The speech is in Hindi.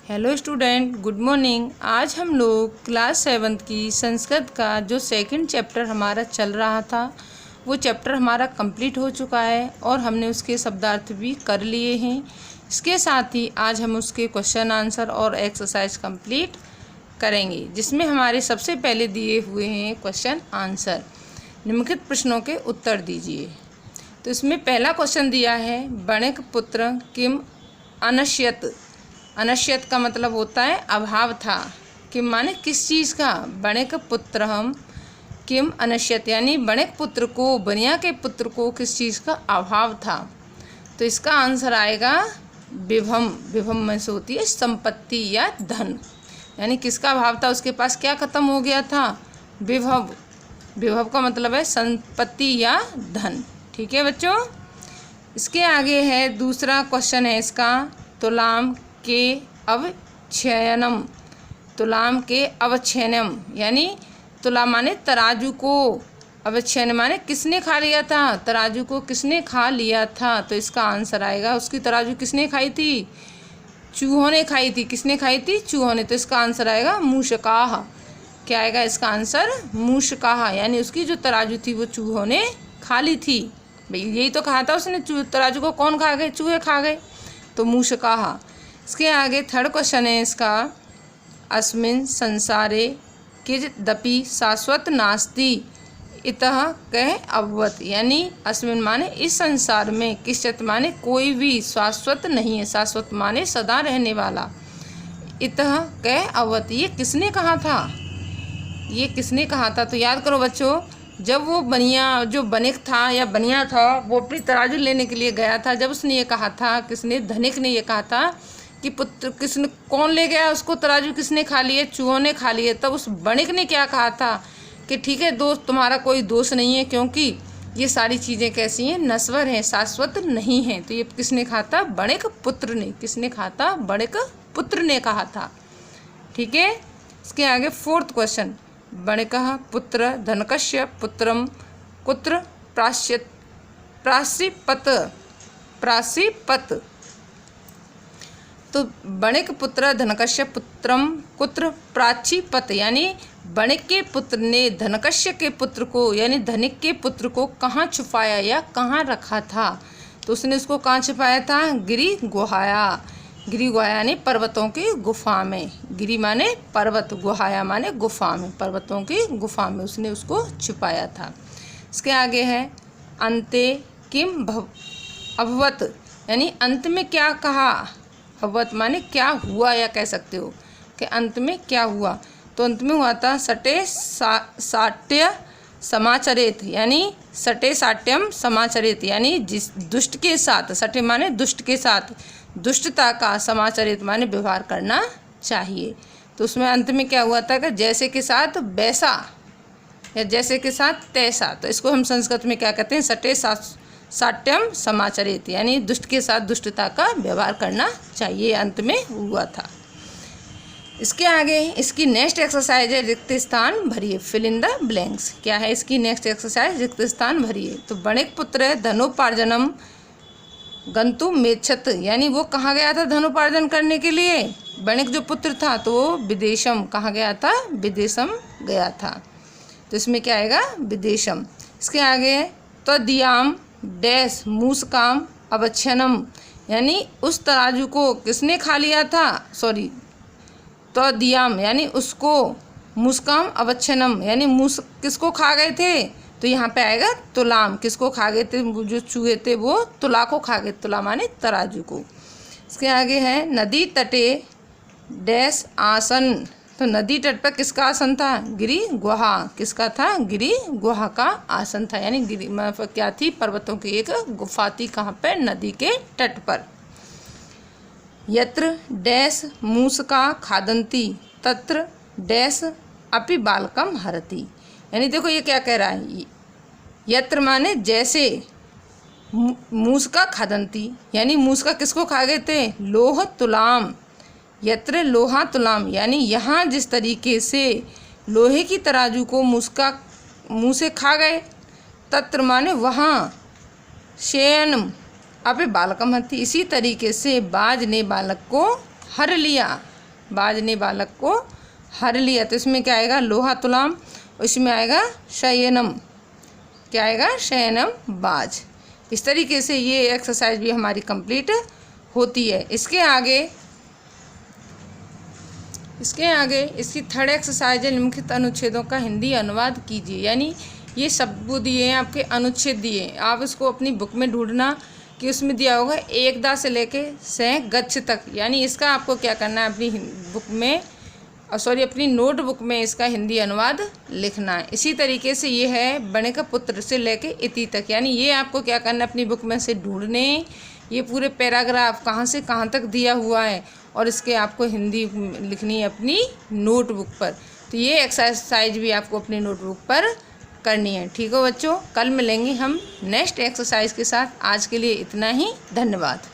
Hello student, good morning. आज हम लोग क्लास 7 की संस्कृत का जो सेकंड चैप्टर हमारा चल रहा था वो चैप्टर हमारा कंप्लीट हो चुका है और हमने उसके शब्दार्थ भी कर लिए हैं। इसके साथ ही आज हम उसके क्वेश्चन आंसर और एक्सरसाइज कंप्लीट करेंगे, जिसमें हमारे सबसे पहले दिए हुए हैं क्वेश्चन आंसर। निम्नलिखित प्रश्नों के उत्तर दीजिए। तो इसमें पहला क्वेश्चन दिया है, बणिक पुत्र किम अनश्यत। अनश्यत का मतलब होता है अभाव था। किम माने किस चीज़ का। बणिक पुत्र हम किम अनश्यत यानी बणिक पुत्र को, बनिया के पुत्र को किस चीज़ का अभाव था। तो इसका आंसर आएगा विभम। विभम में से होती है संपत्ति या धन, यानी किसका अभाव था, उसके पास क्या खत्म हो गया था, विभव। विभव का मतलब है संपत्ति या धन। ठीक है बच्चों। इसके आगे है दूसरा क्वेश्चन है इसका, तुलाम के अवच्छेनम। तुलाम के अवच्छेनम यानी तुला माने तराजू को, अवच्छेन माने किसने खा लिया था, तराजू को किसने खा लिया था। तो इसका आंसर आएगा, उसकी तराजू किसने खाई थी, चूहों ने खाई थी। किसने खाई थी, चूहों ने। तो इसका आंसर आएगा मूषकाः। क्या आएगा इसका आंसर, मूषकाः, यानी उसकी जो तराजू थी वो चूहों ने खा ली थी। भाई यही तो कहा था उसने, तराजू को कौन खा गए, चूहे खा गए। तो मूषकाः। इसके आगे थर्ड क्वेश्चन है इसका, अस्मिन् संसारे किंचिदपि शाश्वत नास्ति इतः कः अभवत्। यानी अस्मिन् माने इस संसार में, किंचित् माने कोई भी, शाश्वत नहीं है। शाश्वत माने सदा रहने वाला। इतः कः अभवत् ये किसने कहा था, ये किसने कहा था। तो याद करो बच्चों, जब वो बनिया जो बनिक था या बनिया था वो अपनी तराजू लेने के लिए गया था, जब उसने ये कहा था, किसने, धनिक ने ये कहा था कि पुत्र किसने, कौन ले गया उसको, तराजू किसने खा लिए, चूहों ने खा लिए। तब उस बणिक ने क्या कहा था कि ठीक है दोस्त, तुम्हारा कोई दोष नहीं है, क्योंकि ये सारी चीज़ें कैसी हैं, नश्वर हैं, शाश्वत नहीं हैं। तो ये किसने कहा था, बणिक पुत्र ने। किसने कहा था, बणिक पुत्र ने कहा था। ठीक है। इसके आगे फोर्थ क्वेश्चन, बणिकः पुत्र धनकस्य पुत्रम कुत्र प्राश्रिपत। प्राश्रिपत। तो बणिक पुत्र धनकस्य पुत्रम कुत्र प्राचीपत, यानी बणिक के पुत्र ने धनकस्य के पुत्र को, यानी धनिक के पुत्र को कहाँ छुपाया या कहाँ रखा था। तो उसने उसको कहाँ छुपाया था, गिरि गुहाया। गिरि गुहाया यानी पर्वतों की गुफा में। गिरि माने पर्वत, गुहाया माने गुफा में, पर्वतों की गुफा में उसने उसको छुपाया था। इसके आगे है, अन्ते किम अभवत, यानी अंत में क्या कहा। अभवत माने क्या हुआ, या कह सकते हो कि अंत में क्या हुआ। तो अंत में हुआ था सटे साट्य समाचरित, यानी सटे साट्यम समाचरित, यानी जिस दुष्ट के साथ, सटे माने दुष्ट के साथ, दुष्टता का, समाचरित माने व्यवहार करना चाहिए। तो उसमें अंत में क्या हुआ था कि जैसे के साथ वैसा, या जैसे के साथ तैसा। तो इसको हम संस्कृत में क्या कहते हैं, सटे साट्यम समाचरित, यानी दुष्ट के साथ दुष्टता का व्यवहार करना चाहिए, अंत में हुआ था। इसके आगे इसकी नेक्स्ट एक्सरसाइज है, रिक्त स्थान भरिए, फिल इन द ब्लैंक्स। क्या है इसकी नेक्स्ट एक्सरसाइज, रिक्त स्थान भरिए। तो बणिक पुत्र धनोपार्जनम गंतुम मेच्छत, यानी वो कहाँ गया था धनोपार्जन करने के लिए। बणिक जो पुत्र था तो वो विदेशम, कहाँ गया था, विदेशम गया था। तो इसमें क्या आएगा, विदेशम। इसके आगे त्वदीयाम डैश मूसकाम अवच्छनम, यानी उस तराजू को किसने खा लिया था, सॉरी, त्वदीयाम यानी उसको, मूसकाम अवच्छनम यानी मूस किसको खा गए थे। तो यहाँ पे आएगा तुलाम, किसको खा गए थे, जो चूहे थे वो तुला को खा गए। तुला माने तराजू को। इसके आगे है, नदी तटे डैश आसन। तो नदी तट पर किसका आसन था, गिरि गुहा। किसका था, गिरि गुहा का आसन था, यानी गिरि क्या थी, पर्वतों की एक गुफा थी। कहाँ पर, नदी के तट पर। यत्र डैश मूसका खादंती तत्र डैश अपि बालकम हरति, यानी देखो ये क्या कह रहा है, यत्र माने जैसे, मूसका खादंती यानी मूसका किसको खा गए थे, लोह तुलाम। यत्र लोहा तुलाम यानी यहाँ जिस तरीके से लोहे की तराजू को मूसका मुँह से खा गए, तत्र माने वहाँ, शयनम अपि बालकम हरति, इसी तरीके से बाज ने बालक को हर लिया। बाज ने बालक को हर लिया। तो इसमें क्या आएगा, लोहा तुलाम, इसमें आएगा शयनम, क्या आएगा, शयनम बाज। इस तरीके से ये एक्सरसाइज भी हमारी कंप्लीट होती है। इसके आगे इसकी थर्ड एक्सरसाइज है, निम्नलिखित अनुच्छेदों का हिंदी अनुवाद कीजिए। यानी ये शब्द दिए हैं आपके, अनुच्छेद दिए हैं, आप इसको अपनी बुक में ढूंढना कि उसमें दिया होगा एकदा से लेके से गच्छ तक। यानी इसका आपको क्या करना है, अपनी बुक में अपनी नोटबुक में इसका हिंदी अनुवाद लिखना है। इसी तरीके से ये है बने का पुत्र से लेके इति तक। यानी ये आपको क्या करना है, अपनी बुक में से ढूंढने ये पूरे पैराग्राफ कहाँ से कहाँ तक दिया हुआ है और इसके आपको हिंदी लिखनी है अपनी नोटबुक पर। तो ये एक्सरसाइज भी आपको अपनी नोटबुक पर करनी है। ठीक हो बच्चों, कल मिलेंगे हम नेक्स्ट एक्सरसाइज के साथ। आज के लिए इतना ही, धन्यवाद।